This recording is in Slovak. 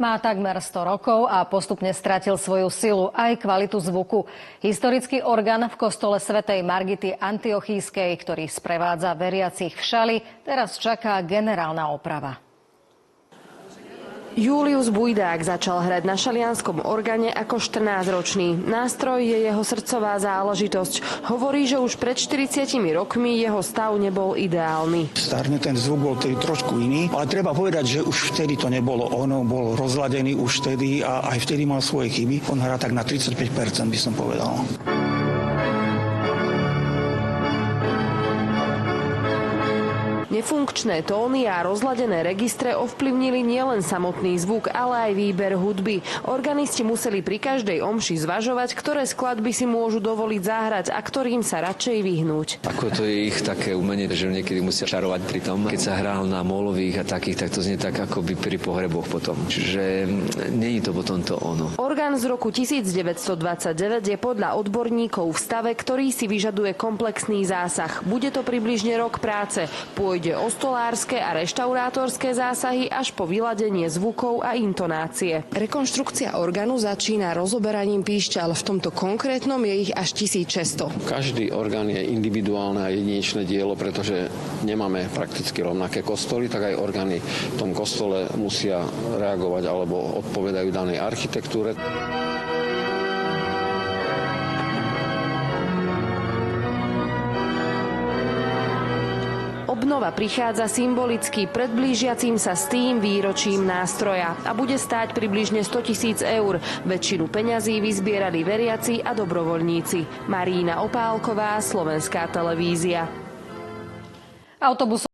Má takmer 100 rokov a postupne stratil svoju silu aj kvalitu zvuku. Historický orgán v kostole svätej Margity Antiochískej, ktorý sprevádza veriacich v šali, teraz čaká generálna oprava. Julius Bujdák začal hrať na šalianskom orgáne ako 14-ročný. Nástroj je jeho srdcová záležitosť. Hovorí, že už pred 40 rokmi jeho stav nebol ideálny. Starne ten zvuk bol tedy trošku iný, ale treba povedať, že už vtedy to nebolo ono, bol rozladený už vtedy a aj vtedy mal svoje chyby. On hrá tak na 35%, by som povedal. Nefunkčné tóny a rozladené registre ovplyvnili nielen samotný zvuk, ale aj výber hudby. Organisti museli pri každej omši zvažovať, ktoré skladby si môžu dovoliť zahrať a ktorým sa radšej vyhnúť. Ako to je ich také umenie, že niekedy musia čarovať pri tom. Keď sa hral na molových a takých, tak to znie tak ako by pri pohreboch potom. Čiže nie je to potom to ono. Orgán z roku 1929 je podľa odborníkov v stave, ktorý si vyžaduje komplexný zásah. Bude to približne rok práce. Pôjde o stolárske a reštaurátorské zásahy až po vyladenie zvukov a intonácie. Rekonštrukcia orgánu začína rozoberaním píšťal. V tomto konkrétnom je ich až 1600. Každý orgán je individuálne a jedinečné dielo, pretože nemáme prakticky rovnaké kostoly, tak aj orgány v tom kostole musia reagovať alebo odpovedajú danej architektúre. Obnova prichádza symbolicky pred blížiacim sa s tým výročím nástroja a bude stáť približne 100 000 eur. Väčšinu peňazí vyzbierali veriaci a dobrovoľníci. Marína Opálková, Slovenská televízia. Autobus